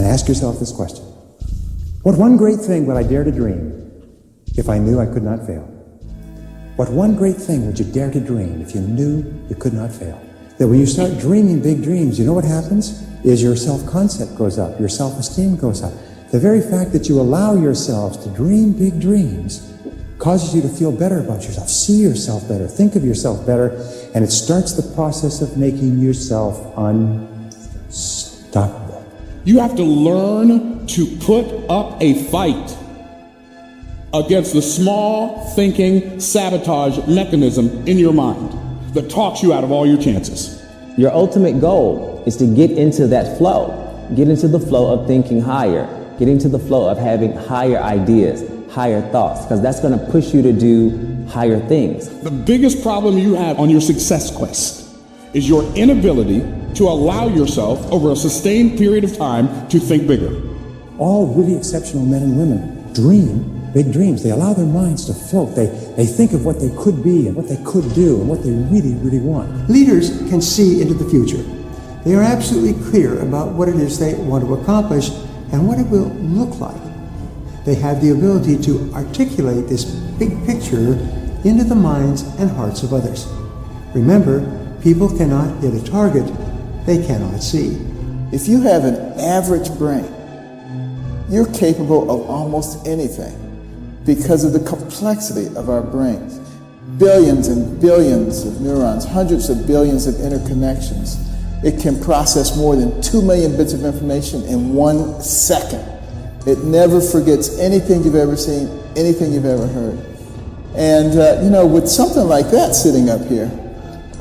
and ask yourself this question. What one great thing would I dare to dream if I knew I could not fail? What one great thing would you dare to dream if you knew you could not fail? That when you start dreaming big dreams, you know what happens? Is your self-concept goes up, your self-esteem goes up. The very fact that you allow yourselves to dream big dreams causes you to feel better about yourself, see yourself better, think of yourself better, and it starts the process of making yourself unstoppable. You have to learn to put up a fight against the small thinking sabotage mechanism in your mind that talks you out of all your chances. Your ultimate goal is to get into that flow, get into the flow of thinking higher, get into the flow of having higher ideas, higher thoughts, because that's going to push you to do higher things. The biggest problem you have on your success quest is your inability to allow yourself over a sustained period of time to think bigger. All really exceptional men and women dream big dreams. They allow their minds to float. They think of what they could be and what they could do and what they really, really want. Leaders can see into the future. They are absolutely clear about what it is they want to accomplish and what it will look like. They have the ability to articulate this big picture into the minds and hearts of others. Remember, people cannot hit a target they cannot see. If you have an average brain, you're capable of almost anything because of the complexity of our brains. Billions and billions of neurons, hundreds of billions of interconnections. It can process more than 2 million bits of information in 1 second. It never forgets anything you've ever seen, anything you've ever heard. And, with something like that sitting up here,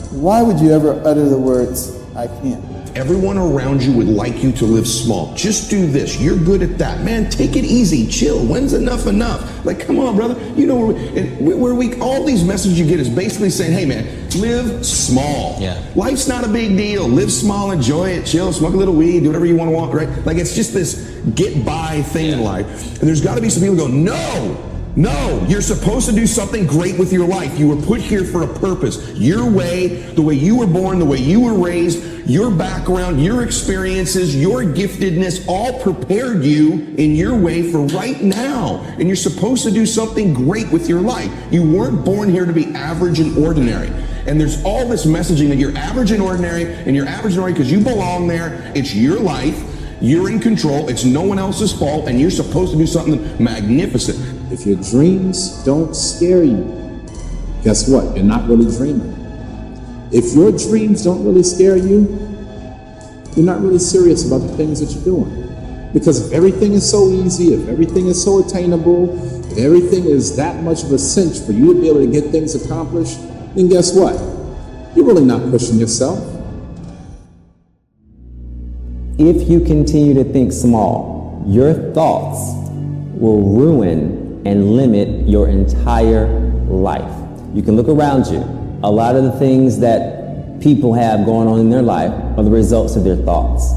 why would you ever utter the words, I can't? Everyone around you would like you to live small. Just do this. You're good at that. Man, take it easy. Chill. When's enough enough? Like, come on, brother. You know, all these messages you get is basically saying, hey, man, live small. Yeah. Life's not a big deal. Live small, enjoy it, chill, smoke a little weed, do whatever you want, right? Like, it's just this get by thing in life. And there's got to be some people who go, no, you're supposed to do something great with your life. You were put here for a purpose. Your way, the way you were born, the way you were raised, your background, your experiences, your giftedness, all prepared you in your way for right now. And you're supposed to do something great with your life. You weren't born here to be average and ordinary. And there's all this messaging that you're average and ordinary, and you're average and ordinary because you belong there. It's your life. You're in control. It's no one else's fault, and you're supposed to do something magnificent. If your dreams don't scare you, guess what? You're not really dreaming. If your dreams don't really scare you, you're not really serious about the things that you're doing. Because if everything is so easy, if everything is so attainable, if everything is that much of a cinch for you to be able to get things accomplished, then guess what? You're really not pushing yourself. If you continue to think small, your thoughts will ruin and limit your entire life. You can look around you. A lot of the things that people have going on in their life are the results of their thoughts.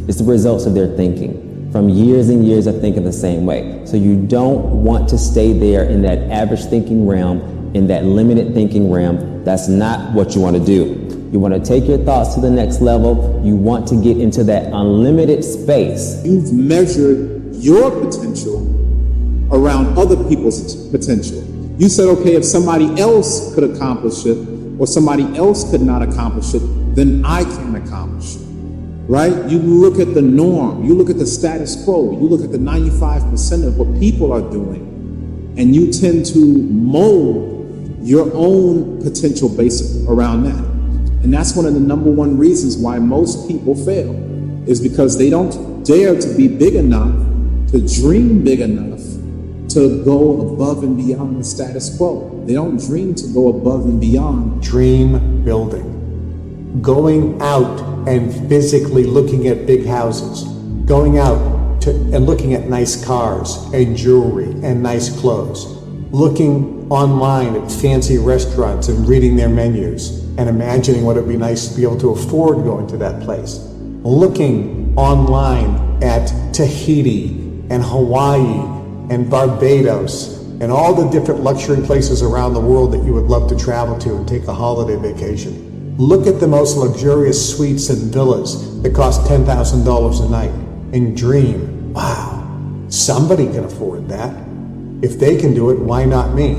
It's the results of their thinking from years and years of thinking the same way. So you don't want to stay there in that average thinking realm, in that limited thinking realm. That's not what you want to do. You want to take your thoughts to the next level. You want to get into that unlimited space. You've measured your potential around other people's potential. You said, okay, if somebody else could accomplish it or somebody else could not accomplish it, then I can accomplish it, right? You look at the norm, you look at the status quo, you look at the 95% of what people are doing, and you tend to mold your own potential based around that. And that's one of the number one reasons why most people fail, is because they don't dare to be big enough, to dream big enough, to go above and beyond the status quo. They don't dream to go above and beyond. Dream building. Going out and physically looking at big houses. Going out and looking at nice cars and jewelry and nice clothes. Looking online at fancy restaurants and reading their menus and imagining what it would be nice to be able to afford going to that place. Looking online at Tahiti and Hawaii and Barbados and all the different luxury places around the world that you would love to travel to and take a holiday vacation. Look at the most luxurious suites and villas that cost $10,000 a night. and dream, wow, somebody can afford that. If they can do it, why not me?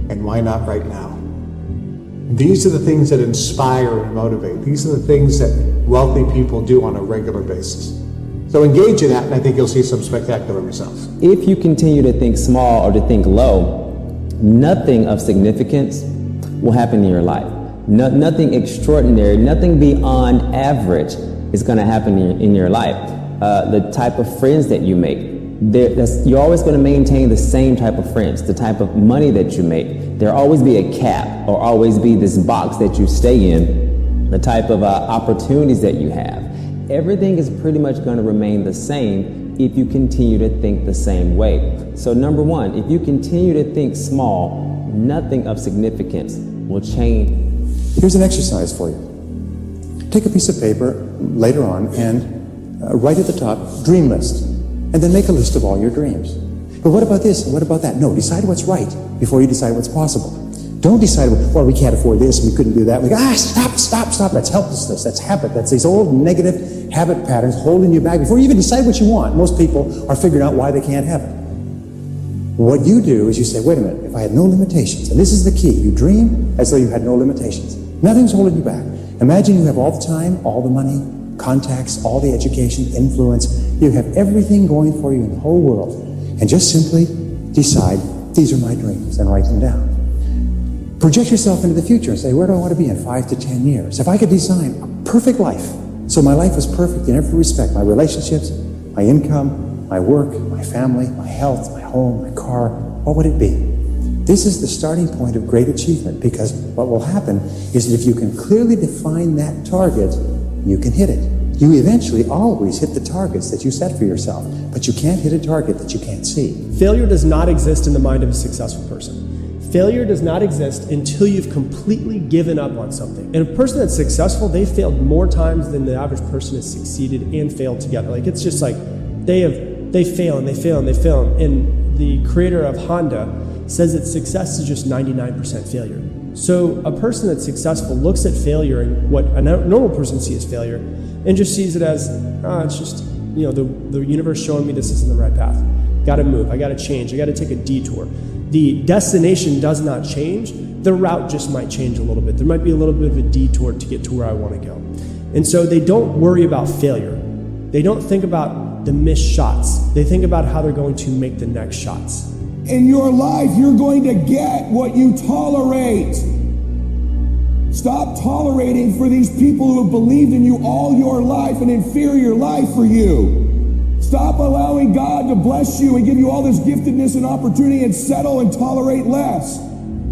And why not right now? These are the things that inspire and motivate. These are the things that wealthy people do on a regular basis. So engage in that, and I think you'll see some spectacular results. If you continue to think small or to think low, nothing of significance will happen in your life. Nothing extraordinary, nothing beyond average is going to happen in your life. The type of friends that you make, you're always going to maintain the same type of friends. The type of money that you make, there'll always be a cap or always be this box that you stay in. The type of opportunities that you have. Everything is pretty much going to remain the same if you continue to think the same way. So number one, if you continue to think small, nothing of significance will change. Here's an exercise for you. Take a piece of paper later on and write at the top, dream list, and then make a list of all your dreams. But what about this? What about that? No, decide what's right before you decide what's possible. Don't decide, well, we can't afford this, we couldn't do that. Stop. That's helplessness, that's habit. That's these old negative habit patterns holding you back. Before you even decide what you want, most people are figuring out why they can't have it. What you do is you say, wait a minute, if I had no limitations, and this is the key, you dream as though you had no limitations. Nothing's holding you back. Imagine you have all the time, all the money, contacts, all the education, influence. You have everything going for you in the whole world. And just simply decide, these are my dreams, and write them down. Project yourself into the future and say, where do I want to be in 5 to 10 years? If I could design a perfect life, so my life was perfect in every respect, my relationships, my income, my work, my family, my health, my home, my car, what would it be? This is the starting point of great achievement, because what will happen is that if you can clearly define that target, you can hit it. You eventually always hit the targets that you set for yourself, but you can't hit a target that you can't see. Failure does not exist in the mind of a successful person. Failure does not exist until you've completely given up on something. And a person that's successful, they failed more times than the average person has succeeded and failed together. Like, it's just like they fail and they fail and they fail. And the creator of Honda says that success is just 99% failure. So a person that's successful looks at failure and what a normal person sees as failure and just sees it as, it's just, the universe showing me this isn't the right path. Got to move, I got to change, I got to take a detour. The destination does not change, the route just might change a little bit. There might be a little bit of a detour to get to where I want to go. And so they don't worry about failure. They don't think about the missed shots. They think about how they're going to make the next shots. In your life, you're going to get what you tolerate. Stop tolerating for these people who have believed in you all your life, an inferior life for you. Stop allowing God to bless you and give you all this giftedness and opportunity and settle and tolerate less.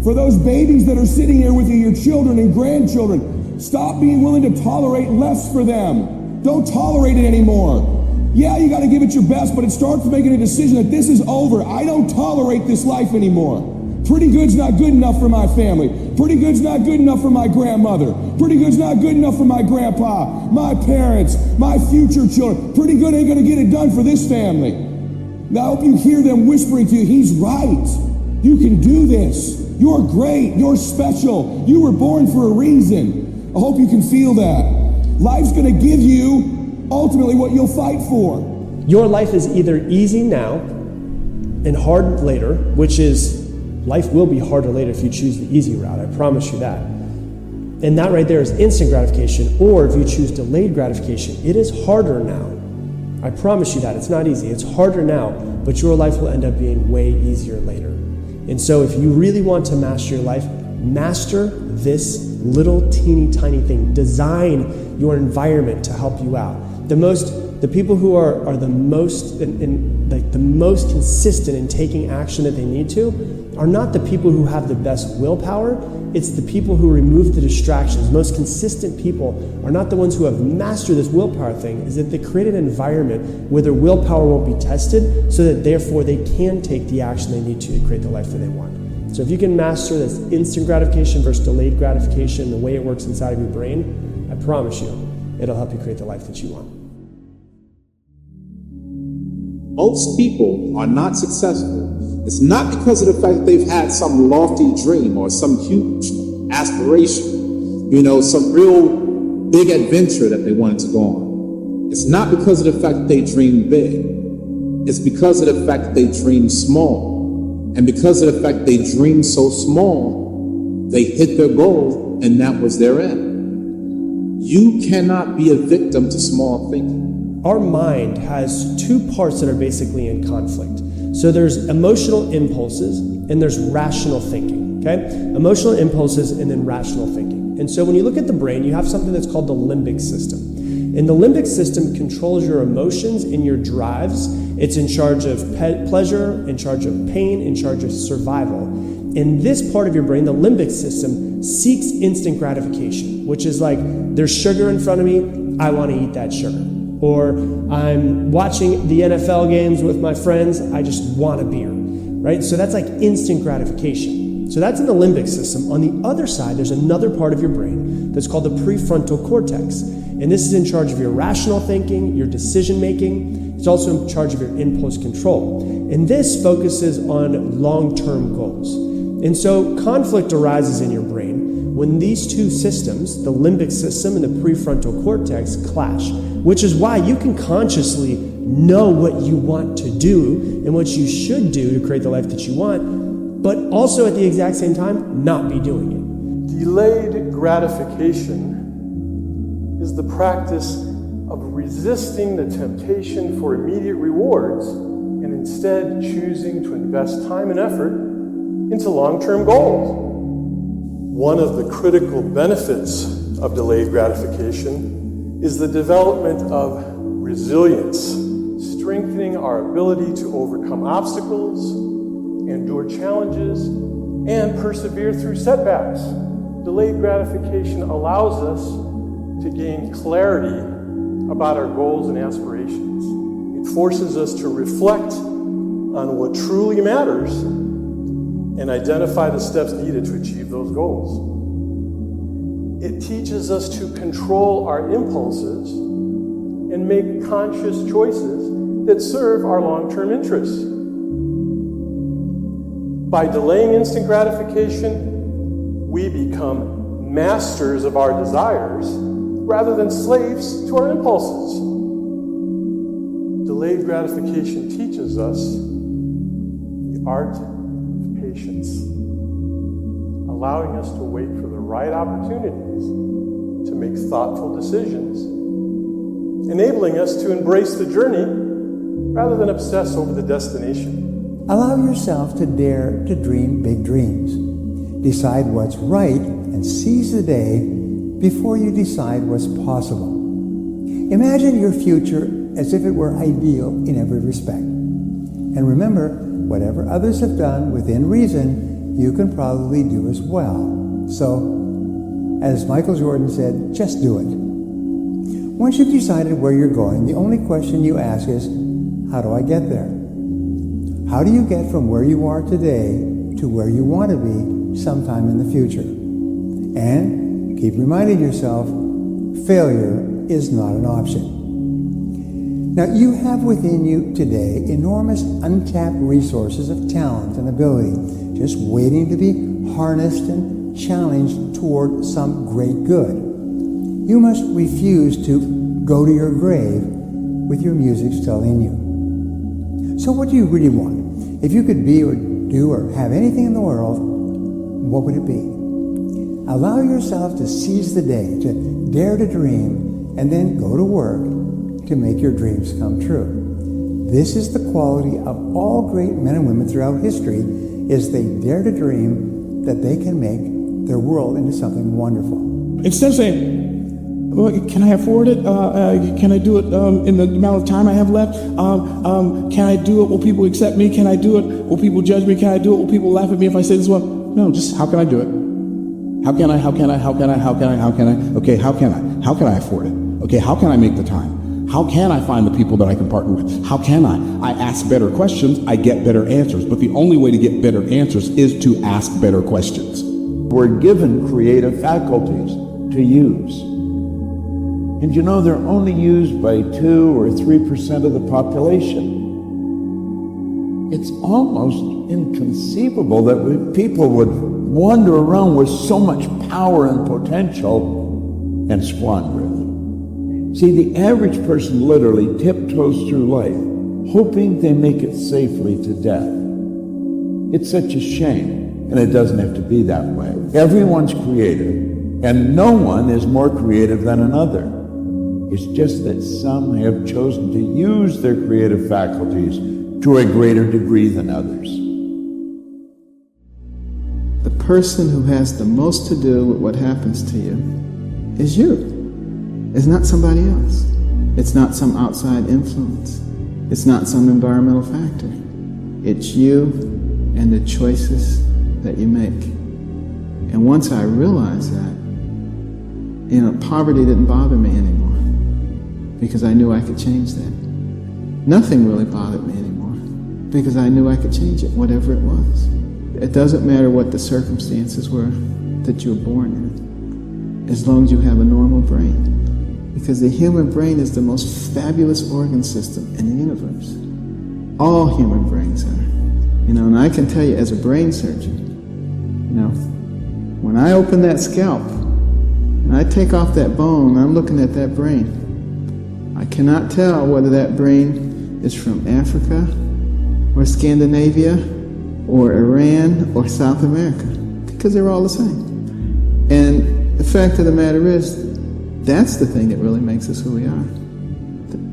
For those babies that are sitting here with you, your children and grandchildren, stop being willing to tolerate less for them. Don't tolerate it anymore. Yeah, you got to give it your best, but it starts making a decision that this is over. I don't tolerate this life anymore. Pretty good's not good enough for my family. Pretty good's not good enough for my grandmother. Pretty good's not good enough for my grandpa, my parents, my future children. Pretty good ain't gonna get it done for this family. Now I hope you hear them whispering to you, he's right. You can do this. You're great. You're special. You were born for a reason. I hope you can feel that. Life's gonna give you ultimately what you'll fight for. Your life is either easy now and hard later, which is life will be harder later if you choose the easy route, I promise you that. And that right there is instant gratification, or if you choose delayed gratification, it is harder now. I promise you that, it's not easy, it's harder now, but your life will end up being way easier later. And so if you really want to master your life, master this little teeny tiny thing. Design your environment to help you out. The people who are the most the most consistent in taking action that they need to are not the people who have the best willpower. It's the people who remove the distractions. Most consistent people are not the ones who have mastered this willpower thing, is that they create an environment where their willpower won't be tested, so that therefore they can take the action they need to create the life that they want. So if you can master this instant gratification versus delayed gratification, the way it works inside of your brain, I promise you, it'll help you create the life that you want. Most people are not successful. It's not because of the fact that they've had some lofty dream or some huge aspiration, some real big adventure that they wanted to go on. It's not because of the fact that they dream big. It's because of the fact that they dream small. And because of the fact they dream so small, they hit their goal and that was their end. You cannot be a victim to small thinking. Our mind has two parts that are basically in conflict. So there's emotional impulses and there's rational thinking, okay? Emotional impulses and then rational thinking. And so when you look at the brain, you have something that's called the limbic system. And the limbic system controls your emotions and your drives. It's in charge of pleasure, in charge of pain, in charge of survival. And this part of your brain, the limbic system, seeks instant gratification, which is like, there's sugar in front of me, I want to eat that sugar. Or I'm watching the NFL games with my friends, I just want a beer, right? So that's like instant gratification. So that's in the limbic system. On the other side, there's another part of your brain that's called the prefrontal cortex. And this is in charge of your rational thinking, your decision making. It's also in charge of your impulse control. And this focuses on long-term goals. And so conflict arises in your brain when these two systems, the limbic system and the prefrontal cortex, clash, which is why you can consciously know what you want to do and what you should do to create the life that you want, but also at the exact same time, not be doing it. Delayed gratification is the practice of resisting the temptation for immediate rewards and instead choosing to invest time and effort into long-term goals. One of the critical benefits of delayed gratification is the development of resilience, strengthening our ability to overcome obstacles, endure challenges, and persevere through setbacks. Delayed gratification allows us to gain clarity about our goals and aspirations. It forces us to reflect on what truly matters and identify the steps needed to achieve those goals. It teaches us to control our impulses and make conscious choices that serve our long-term interests. By delaying instant gratification, we become masters of our desires rather than slaves to our impulses. Delayed gratification teaches us the art of patience, allowing us to wait for the right opportunities to make thoughtful decisions, enabling us to embrace the journey rather than obsess over the destination. Allow yourself to dare to dream big dreams. Decide what's right and seize the day before you decide what's possible. Imagine your future as if it were ideal in every respect. And remember, whatever others have done within reason, you can probably do as well. So, as Michael Jordan said, just do it. Once you've decided where you're going, the only question you ask is, how do I get there? How do you get from where you are today to where you want to be sometime in the future? And keep reminding yourself, failure is not an option. Now, you have within you today enormous untapped resources of talent and ability, just waiting to be harnessed and challenged toward some great good. You must refuse to go to your grave with your music still in you. So what do you really want? If you could be or do or have anything in the world, what would it be? Allow yourself to seize the day, to dare to dream, and then go to work to make your dreams come true. This is the quality of all great men and women throughout history, is they dare to dream that they can make their world into something wonderful. Instead of saying, well, can I afford it? Can I do it in the amount of time I have left? Can I do it? Will people accept me? Can I do it? Will people judge me? Can I do it? Will people laugh at me if I say this one? No, just how can I do it? How can I? Okay, how can I afford it? Okay, how can I make the time? How can I find the people that I can partner with? How can I? I ask better questions, I get better answers. But the only way to get better answers is to ask better questions. We're given creative faculties to use. And you know, they're only used by 2 or 3% of the population. It's almost inconceivable that people would wander around with so much power and potential and squander it. See, the average person literally tiptoes through life, hoping they make it safely to death. It's such a shame, and it doesn't have to be that way. Everyone's creative, and no one is more creative than another. It's just that some have chosen to use their creative faculties to a greater degree than others. The person who has the most to do with what happens to you is you. It's not somebody else. It's not some outside influence. It's not some environmental factor. It's you and the choices that you make. And once I realized that, poverty didn't bother me anymore because I knew I could change that. Nothing really bothered me anymore because I knew I could change it, whatever it was. It doesn't matter what the circumstances were that you were born in, as long as you have a normal brain. Because the human brain is the most fabulous organ system in the universe. All human brains are. And I can tell you as a brain surgeon, when I open that scalp and I take off that bone, I'm looking at that brain. I cannot tell whether that brain is from Africa or Scandinavia or Iran or South America, because they're all the same. And the fact of the matter is, that's the thing that really makes us who we are.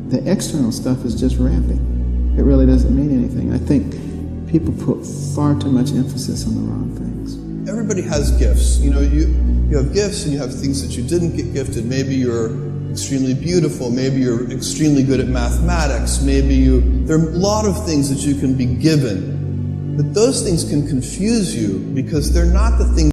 The external stuff is just wrapping. It really doesn't mean anything. I think people put far too much emphasis on the wrong things. Everybody has gifts. You have gifts and you have things that you didn't get gifted. Maybe you're extremely beautiful. Maybe you're extremely good at mathematics. There are a lot of things that you can be given. But those things can confuse you because they're not the things